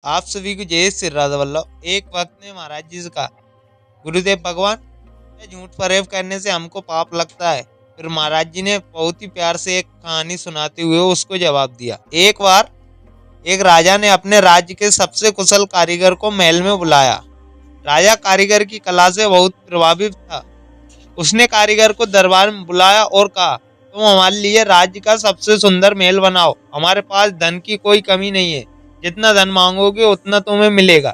आप सभी को जय श्री राधा वल्लभ। एक वक्त ने महाराज जी से कहा, गुरुदेव भगवान, झूठ फरेब करने से हमको पाप लगता है। फिर महाराज जी ने बहुत ही प्यार से एक कहानी सुनाते हुए उसको जवाब दिया। एक बार एक राजा ने अपने राज्य के सबसे कुशल कारीगर को महल में बुलाया। राजा कारीगर की कला से बहुत प्रभावित था। उसने कारीगर को दरबार में बुलाया और कहा, तुम हमारे लिए राज्य का सबसे सुंदर महल बनाओ। हमारे पास धन की कोई कमी नहीं है, जितना धन मांगोगे उतना तुम्हें मिलेगा।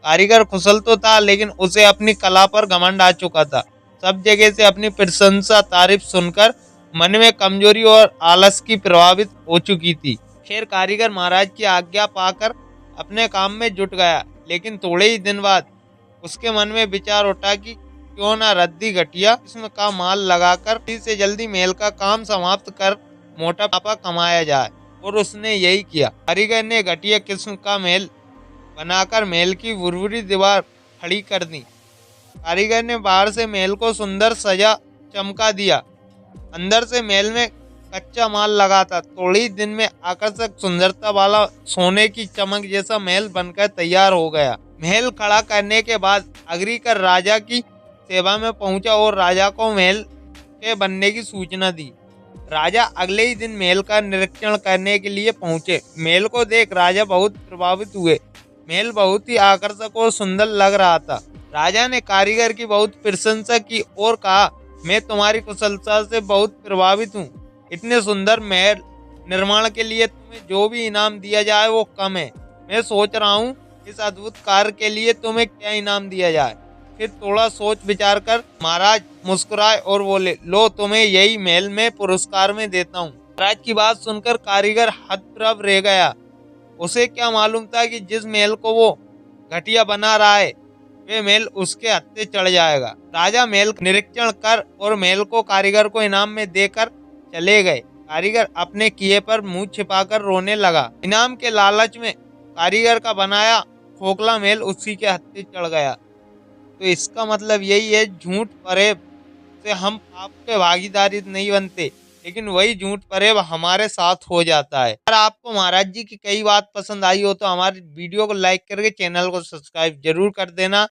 कारीगर कुशल तो था, लेकिन उसे अपनी कला पर घमंड आ चुका था। सब जगह से अपनी प्रशंसा तारीफ सुनकर मन में कमजोरी और आलस की प्रभावित हो चुकी थी। खैर, कारीगर महाराज की आज्ञा पाकर अपने काम में जुट गया, लेकिन थोड़े ही दिन बाद उसके मन में विचार उठा कि क्यों ना रद्दी घटिया किस्म का माल लगाकर जल्दी से जल्दी मेल का काम समाप्त कर मोटा पापा कमाया जाए। और उसने यही किया। कारीगर ने घटिया किस्म का मेल बनाकर महल की बुरबुरी दीवार खड़ी कर दी। कारीगर ने बाहर से महल को सुंदर सजा चमका दिया। अंदर से महल में कच्चा माल लगा था। थोड़ी ही दिन में आकर्षक सुंदरता वाला सोने की चमक जैसा महल बनकर तैयार हो गया। महल खड़ा करने के बाद अग्रीकर राजा की सेवा में पहुंचा और राजा को महल के बनने की सूचना दी। राजा अगले ही दिन महल का निरीक्षण करने के लिए पहुंचे। महल को देख राजा बहुत प्रभावित हुए। महल बहुत ही आकर्षक और सुंदर लग रहा था। राजा ने कारीगर की बहुत प्रशंसा की और कहा, मैं तुम्हारी कुशलता से बहुत प्रभावित हूँ। इतने सुंदर महल निर्माण के लिए तुम्हें जो भी इनाम दिया जाए वो कम है। मैं सोच रहा हूँ इस अद्भुत कार्य के लिए तुम्हें क्या इनाम दिया जाए। फिर थोड़ा सोच विचार कर महाराज मुस्कुराए और बोले, लो, तुम्हें यही महल में पुरस्कार में देता हूँ। महाराज की बात सुनकर कारीगर हतप्रभ रह गया। उसे क्या मालूम था कि जिस महल को वो घटिया बना रहा है वे महल उसके हत्थे चढ़ जाएगा। राजा महल निरीक्षण कर और महल को कारीगर को इनाम में देकर चले गए। कारीगर अपने किए पर मुंह छिपाकर रोने लगा। इनाम के लालच में कारीगर का बनाया खोखला महल उसी के हत्थे चढ़ गया। तो इसका मतलब यही है, झूठ फरेब से हम पाप के भागीदारी नहीं बनते, लेकिन वही झूठ फरेब हमारे साथ हो जाता है। अगर आपको महाराज जी की कई बात पसंद आई हो तो हमारे वीडियो को लाइक करके चैनल को सब्सक्राइब जरूर कर देना।